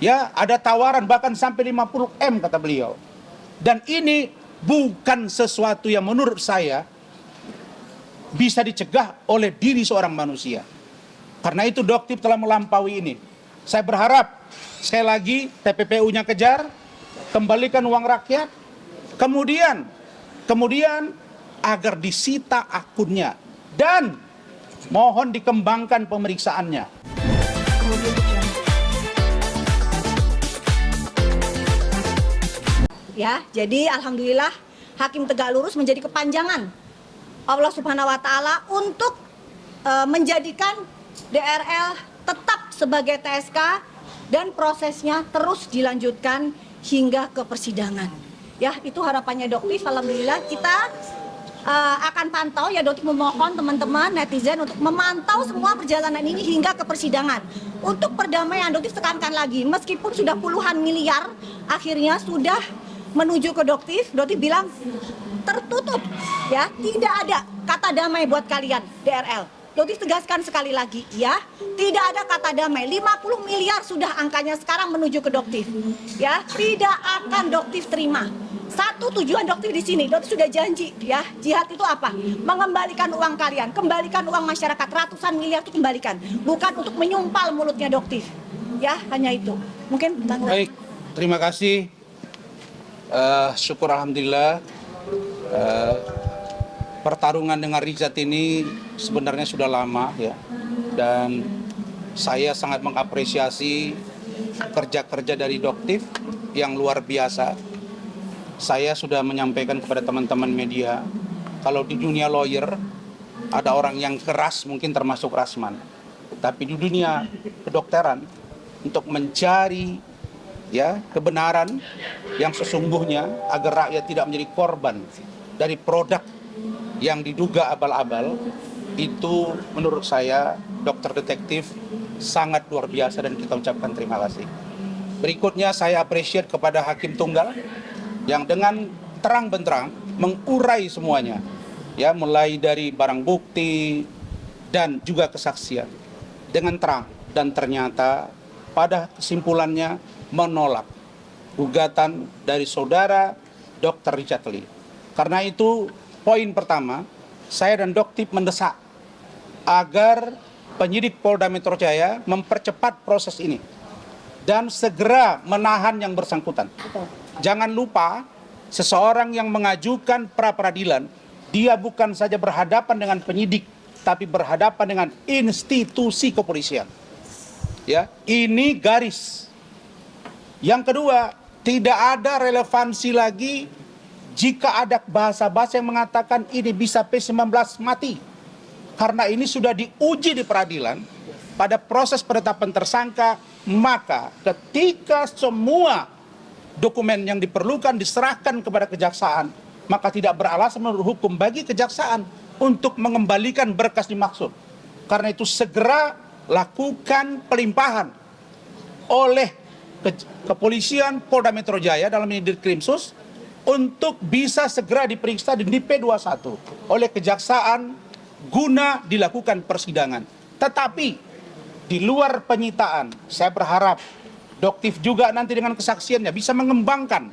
Ya, ada tawaran bahkan sampai 50 M kata beliau. Dan ini bukan sesuatu yang menurut saya bisa dicegah oleh diri seorang manusia. Karena itu Doktif telah melampaui ini. Saya berharap sekali lagi TPPU-nya kejar, kembalikan uang rakyat, kemudian agar disita akunnya dan mohon dikembangkan pemeriksaannya. Ya, jadi alhamdulillah Hakim Tegak Lurus menjadi kepanjangan Allah Subhanahu wa taala untuk menjadikan DRL tetap sebagai TSK dan prosesnya terus dilanjutkan hingga ke persidangan. Ya, itu harapannya Doktif. Alhamdulillah kita akan pantau ya, Doktif memohon teman-teman netizen untuk memantau semua perjalanan ini hingga ke persidangan. Untuk perdamaian Doktif tekankan lagi, meskipun sudah puluhan miliar akhirnya sudah menuju ke Doktif bilang tertutup ya, tidak ada kata damai buat kalian DRL. Doktif tegaskan sekali lagi ya, tidak ada kata damai. 50 miliar sudah angkanya sekarang menuju ke Doktif. Ya, tidak akan Doktif terima. Satu tujuan Doktif di sini, Doktif sudah janji ya, jihad itu apa? Mengembalikan uang kalian, kembalikan uang masyarakat, ratusan miliar itu kembalikan, bukan untuk menyumpal mulutnya Doktif. Ya, hanya itu. Mungkin baik, terima kasih. Syukur alhamdulillah pertarungan dengan Rizat ini sebenarnya sudah lama ya, dan saya sangat mengapresiasi kerja-kerja dari Doktif yang luar biasa. Saya sudah menyampaikan kepada teman-teman media, kalau di dunia lawyer ada orang yang keras mungkin termasuk Rasman, tapi di dunia kedokteran untuk mencari ya kebenaran yang sesungguhnya agar rakyat tidak menjadi korban dari produk yang diduga abal-abal, itu menurut saya dokter detektif sangat luar biasa dan kita ucapkan terima kasih. Berikutnya saya appreciate kepada Hakim Tunggal yang dengan terang benderang mengurai semuanya ya, mulai dari barang bukti dan juga kesaksian dengan terang, dan ternyata pada kesimpulannya menolak gugatan dari saudara Dr. Richard Lee. Karena itu poin pertama, saya dan Doktif mendesak agar penyidik Polda Metro Jaya mempercepat proses ini dan segera menahan yang bersangkutan. Jangan lupa, seseorang yang mengajukan pra-peradilan, dia bukan saja berhadapan dengan penyidik, tapi berhadapan dengan institusi kepolisian. Ya, ini garis. Yang kedua, tidak ada relevansi lagi jika ada bahasa-bahasa yang mengatakan ini bisa P19 mati. Karena ini sudah diuji di peradilan pada proses penetapan tersangka, maka ketika semua dokumen yang diperlukan diserahkan kepada kejaksaan, maka tidak beralasan menurut hukum bagi kejaksaan untuk mengembalikan berkas dimaksud. Karena itu segera lakukan pelimpahan oleh Kepolisian Polda Metro Jaya dalam ini Ditkrimsus untuk bisa segera diperiksa di P21 oleh kejaksaan guna dilakukan persidangan. Tetapi di luar penyitaan, saya berharap Doktif juga nanti dengan kesaksiannya bisa mengembangkan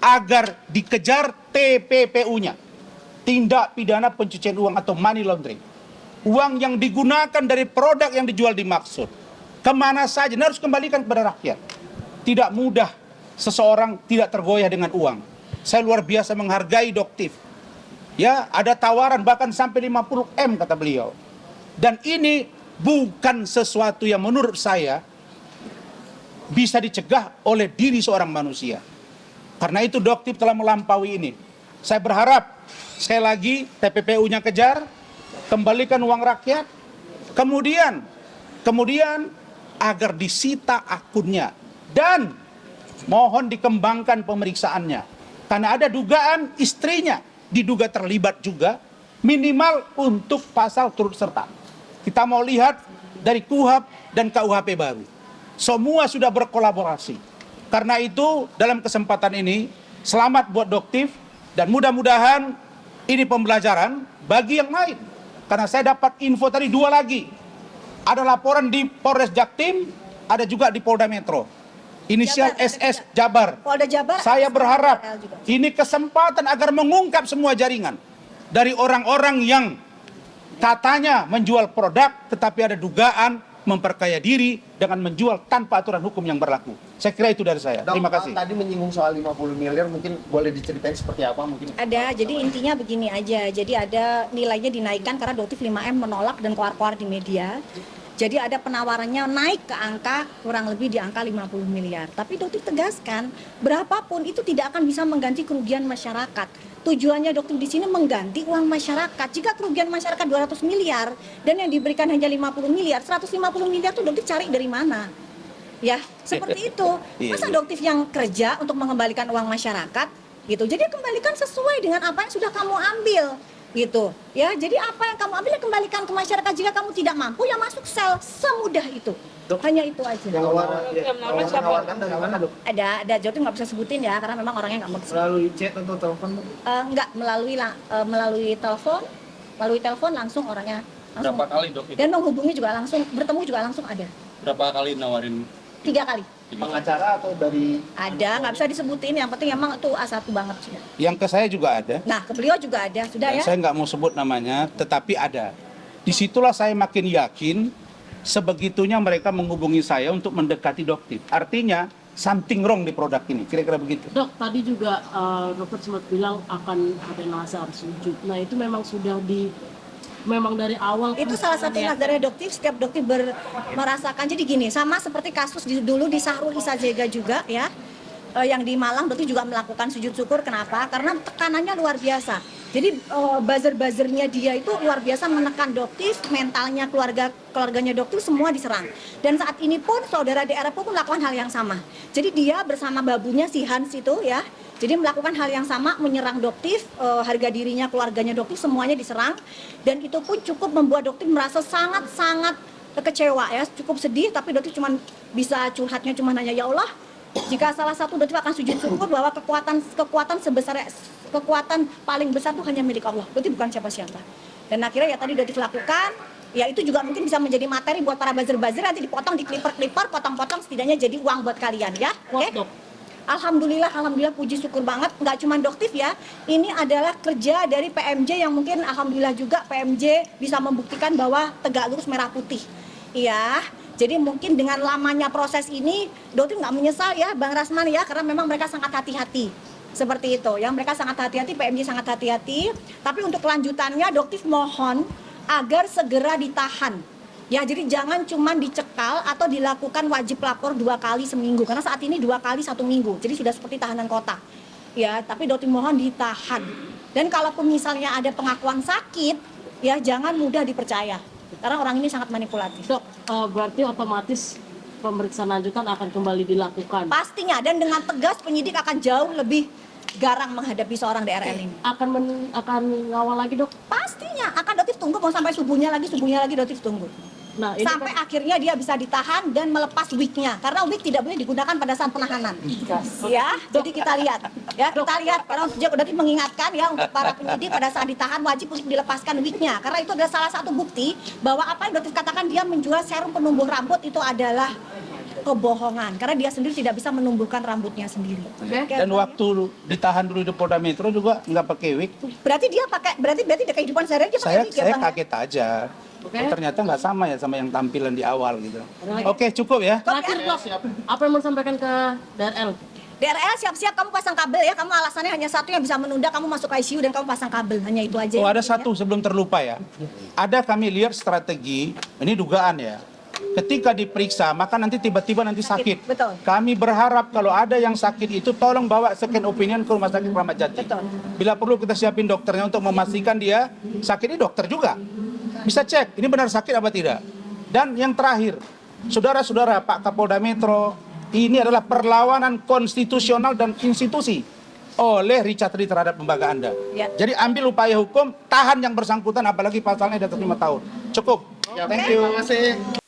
agar dikejar TPPU-nya, tindak pidana pencucian uang atau money laundering. Uang yang digunakan dari produk yang dijual dimaksud kemana saja, harus kembalikan kepada rakyat. Tidak mudah seseorang tidak tergoyah dengan uang. Saya luar biasa menghargai Doktif. Ya, ada tawaran bahkan sampai 50 M kata beliau. Dan ini bukan sesuatu yang menurut saya bisa dicegah oleh diri seorang manusia. Karena itu Doktif telah melampaui ini. Saya berharap sekali lagi TPPU-nya kejar, kembalikan uang rakyat, kemudian agar disita akunnya dan mohon dikembangkan pemeriksaannya. Karena ada dugaan istrinya diduga terlibat juga, minimal untuk pasal turut serta. Kita mau lihat dari KUHP dan KUHP baru. Semua sudah berkolaborasi. Karena itu dalam kesempatan ini selamat buat Doktif dan mudah-mudahan ini pembelajaran bagi yang lain. Karena saya dapat info tadi 2 lagi. Ada laporan di Polres Jaktim, ada juga di Polda Metro. inisial Jabar, SS Jabar. Polda Jabar. Saya ada berharap DRL juga. ini kesempatan agar mengungkap semua jaringan dari orang-orang yang katanya menjual produk tetapi ada dugaan memperkaya diri dengan menjual tanpa aturan hukum yang berlaku. Saya kira itu dari saya. Dok, Terima kasih. tadi menyinggung soal 50 miliar, mungkin boleh diceritain seperti apa mungkin? Ada, jadi intinya begini aja. Jadi ada nilainya dinaikkan karena Doktif 5M menolak dan keluar-keluar di media. Jadi ada penawarannya naik ke angka kurang lebih di angka 50 miliar. Tapi Doktif tegaskan, berapapun itu tidak akan bisa mengganti kerugian masyarakat. Tujuannya Doktif di sini mengganti uang masyarakat. Jika kerugian masyarakat 200 miliar dan yang diberikan hanya 50 miliar, 150 miliar itu Doktif cari dari mana? Ya, seperti itu. Masa Doktif yang kerja untuk mengembalikan uang masyarakat gitu. Jadi kembalikan sesuai dengan apa yang sudah kamu ambil gitu. Ya, jadi apa yang kamu ambil ya kembalikan ke masyarakat. Jika kamu tidak mampu ya masuk sel, semudah itu. Dok, hanya itu aja. Yang menawarkan dari mana, Dok? Ada Doktif nggak bisa sebutin ya karena memang orangnya nggak mau disebut. Melalui chat atau telepon? Nggak melalui telepon langsung orangnya langsung. Berapa kali dok itu? Dan menghubungi juga langsung, bertemu juga langsung ada. Berapa kali nawarin? 3 kali. Pengacara atau dari? Ada, nggak bisa disebutin. Yang penting emang itu A1 banget sudah. Yang ke saya juga ada. Nah, ke beliau juga ada, sudah Dan ya. saya nggak mau sebut namanya, tetapi ada. Disitulah saya makin yakin sebegitunya mereka menghubungi saya untuk mendekati Doktif. Artinya something wrong di produk ini, kira-kira begitu. Dok, tadi juga dokter sempat bilang akan ada nazar sujud. Nah itu memang sudah memang dari awal. Itu salah satu nazarnya Doktif, setiap Doktif merasakan. Jadi gini, sama seperti kasus dulu di Sahrul Isazega juga ya, yang di Malang Doktif juga melakukan sujud syukur. Kenapa? Karena tekanannya luar biasa. Jadi buzzer-buzzernya dia itu luar biasa menekan Doktif, mentalnya keluarganya Doktif semua diserang. Dan saat ini pun saudara DR pun melakukan hal yang sama. Jadi dia bersama babunya si Hans itu ya, jadi melakukan hal yang sama, menyerang Doktif, harga dirinya, keluarganya Doktif semuanya diserang. Dan itu pun cukup membuat Doktif merasa sangat-sangat kecewa ya, cukup sedih. Tapi Doktif cuma bisa curhatnya cuma nanya, ya Allah, jika salah satu Doktif akan sujud syukur bahwa kekuatan paling besar itu hanya milik Allah. Doktif bukan siapa-siapa. Dan akhirnya ya tadi Doktif lakukan, ya itu juga mungkin bisa menjadi materi buat para buzzer-buzzer, nanti dipotong, dikliper-kliper, potong-potong, setidaknya jadi uang buat kalian ya. Oke? Alhamdulillah puji syukur banget, nggak cuma Doktif ya, ini adalah kerja dari PMJ yang mungkin alhamdulillah juga PMJ bisa membuktikan bahwa tegak lurus merah putih. Iya, jadi mungkin dengan lamanya proses ini, Doktif nggak menyesal ya Bang Rasman ya, karena memang mereka sangat hati-hati. Seperti itu, yang mereka sangat hati-hati, PMJ sangat hati-hati, tapi untuk kelanjutannya Doktif mohon agar segera ditahan. Ya, jadi jangan cuma dicekal atau dilakukan wajib lapor 2 kali seminggu. Karena saat ini 2 kali 1 minggu. Jadi sudah seperti tahanan kota. Ya, tapi Doktif mohon ditahan. Dan kalaupun misalnya ada pengakuan sakit, ya jangan mudah dipercaya. Karena orang ini sangat manipulatif. Dok, berarti otomatis pemeriksaan lanjutan akan kembali dilakukan. Pastinya, dan dengan tegas penyidik akan jauh lebih garang menghadapi seorang DRL ini. Akan ngawal lagi dok? Pastinya, akan Doktif tunggu mau sampai subuhnya lagi Doktif tunggu. Nah, ini sampai akhirnya dia bisa ditahan dan melepas wig-nya, karena wig tidak boleh digunakan pada saat penahanan. Ya, jadi kita lihat ya, karena Doktif mengingatkan ya untuk para penyidik pada saat ditahan wajib untuk dilepaskan wig-nya, karena itu adalah salah satu bukti bahwa apa yang Doktif katakan dia menjual serum penumbuh rambut itu adalah kebohongan, karena dia sendiri tidak bisa menumbuhkan rambutnya sendiri. Dan waktu ditahan dulu di Polda Metro juga nggak pakai wig. Berarti dia berarti di kehidupan sehari-hari dia pakai wig ya, Saya Bang? kaget aja. Oke. Oh, ternyata nggak sama ya sama yang tampilan di awal gitu. Oke, cukup ya. terakhir dok, apa yang mau disampaikan ke DRL? DRL siap-siap kamu pasang kabel ya, kamu alasannya hanya satu yang bisa menunda kamu masuk ICU dan kamu pasang kabel, hanya itu aja. Oh, ada ya. satu sebelum terlupa ya. Ada kami lihat strategi, ini dugaan ya. Ketika diperiksa, maka nanti tiba-tiba nanti sakit. Betul. Kami berharap kalau ada yang sakit itu tolong bawa second opinion ke Rumah Sakit Kramat Jati. Betul. Bila perlu kita siapin dokternya untuk memastikan dia sakit, ini dokter juga. Bisa cek, ini benar sakit apa tidak. Dan yang terakhir, saudara-saudara Pak Kapolda Metro, ini adalah perlawanan konstitusional dan institusi oleh Richard Lee terhadap lembaga Anda. Ya. Jadi ambil upaya hukum, tahan yang bersangkutan, apalagi pasalnya di atas 5 tahun. Cukup. Thank you. Terima kasih.